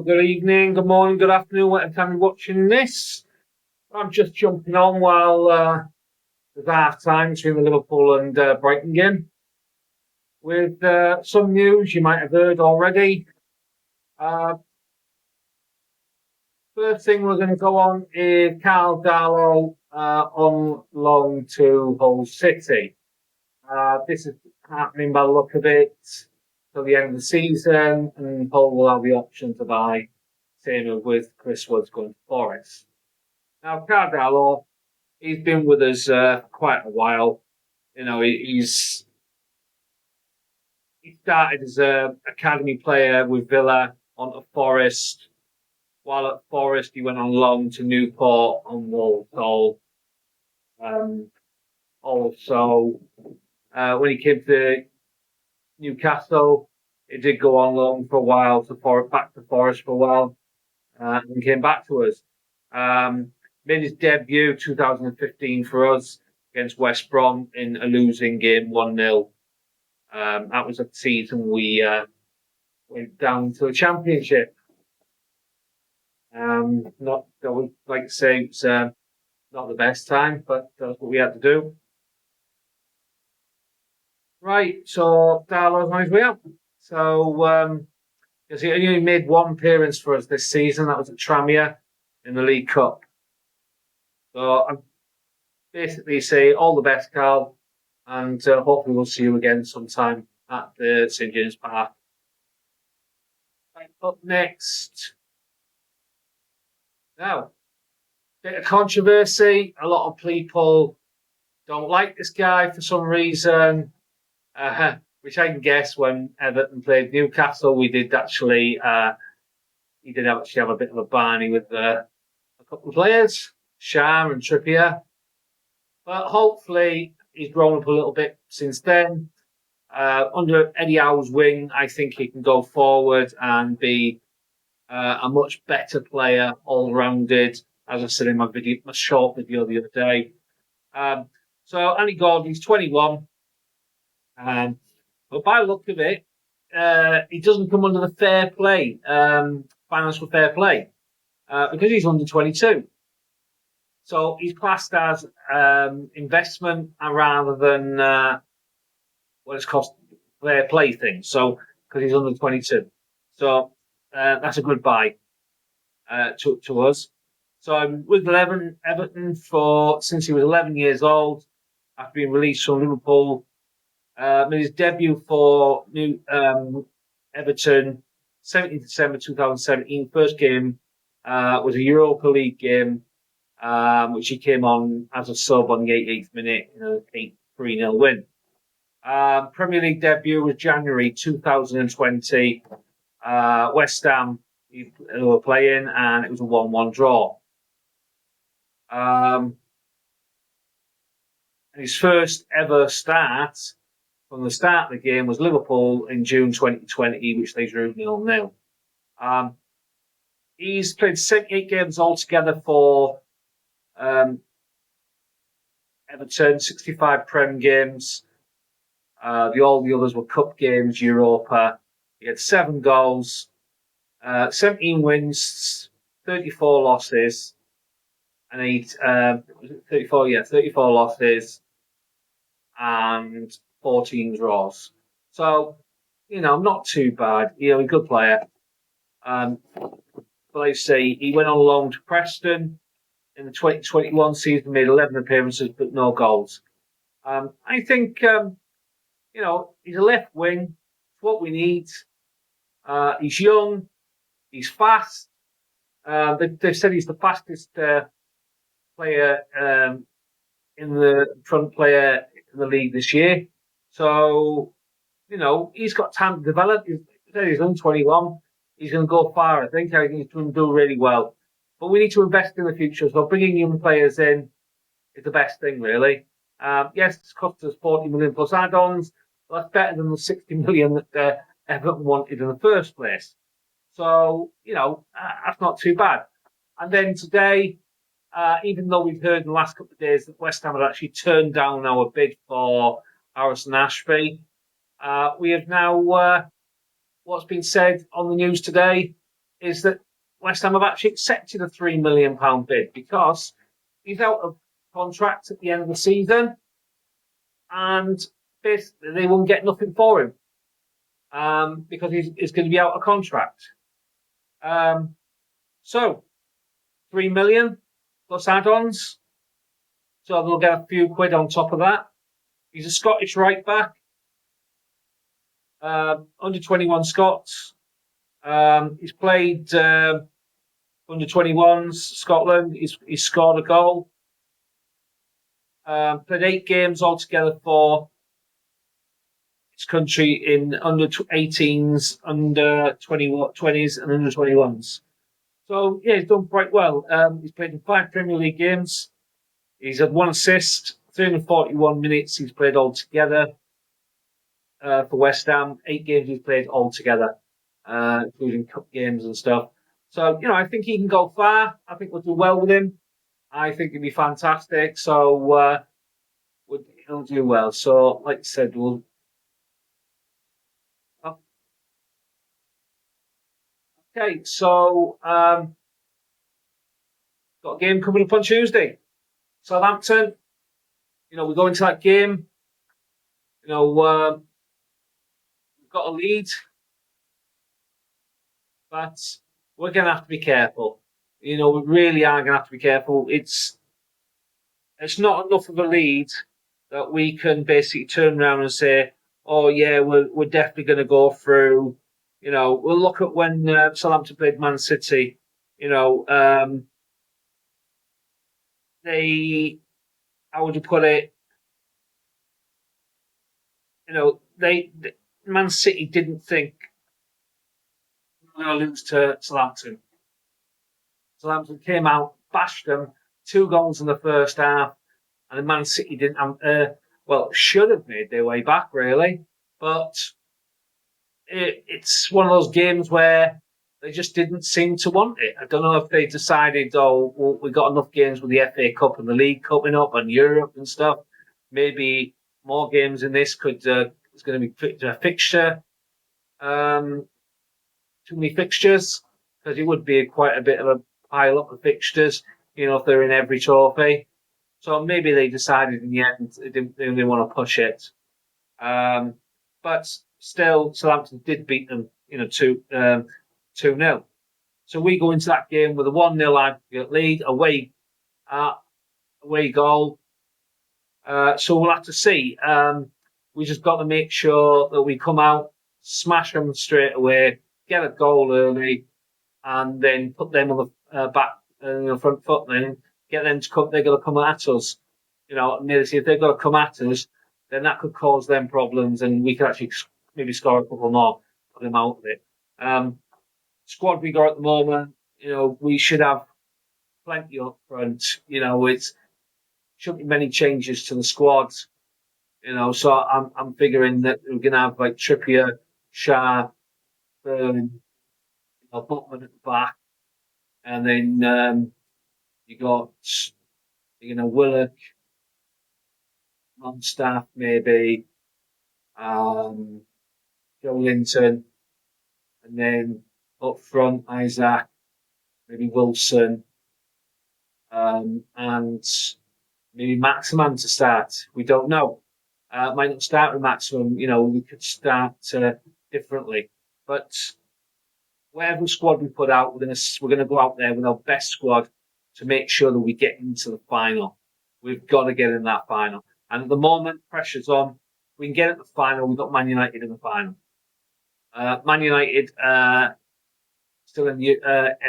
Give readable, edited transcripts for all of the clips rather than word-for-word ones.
good evening, good morning, good afternoon, whatever time you're watching this. I'm just jumping on while there's half time between the Liverpool and Brighton game. With some news you might have heard already. First thing we're going to go on is Carabao on loan to Hull City. This is happening by the look of it till the end of the season, and Hull will have the option to buy, same with Chris Wood's going to Forest. Now, Carabao, he's been with us quite a while. You know, he started as an academy player with Villa onto Forest. While at Forest, he went on loan to Newport and Walsall. Also, when he came to Newcastle, he did go on loan for a while back to Forest for a while, and came back to us. Made his debut 2015 for us against West Brom in a losing game 1-0. That was a season we went down to the Championship. Not, I would like to say it's not the best time, but that's what we had to do. Right, so Darlow's on his way up. So he only made one appearance for us this season. That was at Tranmere in the League Cup. So I basically say all the best, Carl, and hopefully we'll see you again sometime at the St James Park. Right, up next. Now, bit of controversy. A lot of people don't like this guy for some reason, which I can guess. When Everton played Newcastle, we did actually, he did actually have a bit of a barney with a couple of players, Sham and Trippier. But hopefully he's grown up a little bit since then. Under Eddie Howe's wing, I think he can go forward and be a much better player, all-rounded, as I said in my short video the other day. So Andy Gordon's 21, but by the look of it, he doesn't come under the fair play, financial fair play, because he's under 22. So he's classed as investment rather than what it's cost fair play thing. So because he's under 22, so that's a good buy to us. So I'm with Everton since he was 11 years old. After being released from Liverpool, made his debut for Everton 17th December 2017. First game was a Europa League game, which he came on as a sub on the 88th minute in an 3-0 win. Premier League debut was January 2020. West Ham who were playing, and it was a 1-1 draw. And his first ever start from the start of the game was Liverpool in June 2020, which they drew 0-0. He's played 78 games altogether for Everton, 65 Prem games. All the others were Cup games, Europa. He had 7 goals, 17 wins, 34 losses, and 34 losses and 14 draws. So, not too bad. A good player. But like I say, he went on loan to Preston in the 2021 season, made 11 appearances, but no goals. I think, he's a left wing. It's what we need. He's young. He's fast. They've said he's the fastest player in the front player in the league this year. So, he's got time to develop. He's only 21. He's going to go far, I think. I think he's going to do really well. But we need to invest in the future. So bringing young players in is the best thing, really. Yes, it's cost us 40 million plus add-ons. But that's better than the 60 million that Everton wanted in the first place. So, that's not too bad. And then today, even though we've heard in the last couple of days that West Ham had actually turned down our bid for Harrison Ashby, we have now, what's been said on the news today, is that West Ham have actually accepted a £3 million bid because he's out of contract at the end of the season, and basically they won't get nothing for him because he's going to be out of contract. So 3 million plus add-ons, so they'll get a few quid on top of that. He's a Scottish right back, under 21 Scots. He's played under 21s Scotland. He's scored a goal. Played 8 games altogether for his country in under 18s, under 20s, and under 21s. So yeah, he's done quite well. He's played in 5 Premier League games. He's had 1 assist, 341 minutes he's played altogether for West Ham. 8 games he's played altogether, including cup games and stuff. So, I think he can go far. I think we'll do well with him. I think he'll be fantastic. So, he'll do well. So, like I said, we'll. Okay, so got a game coming up on Tuesday. Southampton. We go into that game. We've got a lead, but we're going to have to be careful. We really are going to have to be careful. It's not enough of a lead that we can basically turn around and say, "Oh yeah, we're definitely going to go through." We'll look at when Southampton played Man City. They, how would you put it? Man City didn't think we were going to lose to Southampton. Southampton came out, bashed them, 2 goals in the first half, and Man City didn't have, should have made their way back, really. But it's one of those games where they just didn't seem to want it. I don't know if they decided, well, we got enough games with the FA Cup and the League coming up and Europe and stuff. Maybe more games in this is going to be a fixture. Too many fixtures, because it would be quite a bit of a pile up of fixtures, if they're in every trophy. So maybe they decided in the end they didn't want to push it. But still, Southampton did beat them, 2-0. So we go into that game with a 1-0 aggregate lead, away goal. So we'll have to see. We just got to make sure that we come out, smash them straight away, get a goal early, and then put them on the front foot. Then get them to come. They're going to come at us. If they've got to come at us, then that could cause them problems, and we could actually maybe score a couple more, put them out of it. Squad we got at the moment, we should have plenty up front. It shouldn't be many changes to the squad. So I'm figuring that we're going to have like Trippier, Shah, Burn, Botman at the back, and then you got Willock, on staff maybe, Joe Linton, and then up front Isaac, maybe Wilson, and maybe Maximan to start. We don't know. Might not start with Maximum. We could start differently, but whatever squad we put out, we're going to go out there with our best squad to make sure that we get into the final. We've got to get in that final, and at the moment, pressure's on. If we can get at the final, we've got Man United in the final. Man United still in the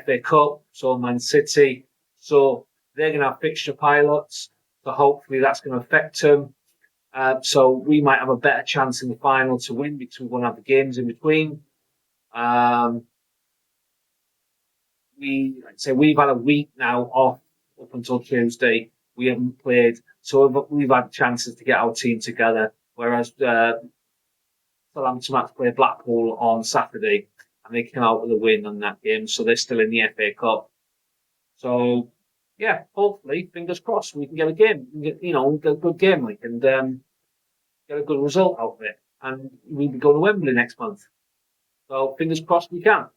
FA Cup, so Man City, so they're going to have fixture pilots. So hopefully that's going to affect them. So we might have a better chance in the final to win because we're going to have the games in between. We've had a week now off up until Tuesday. We haven't played, so we've had chances to get our team together. Whereas Southampton had to play Blackpool on Saturday, and they came out with a win on that game, so they're still in the FA Cup. So yeah, hopefully, fingers crossed, we can get a game, get a good game, and get a good result out of it. And we'll be going to Wembley next month. So fingers crossed we can.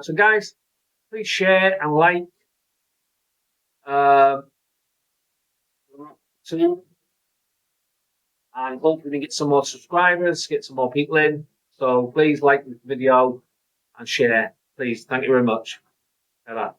So, guys, please share and like. Uh, too, and hopefully we get some more subscribers, get some more people in. So please like the video and share. Please, thank you very much. ta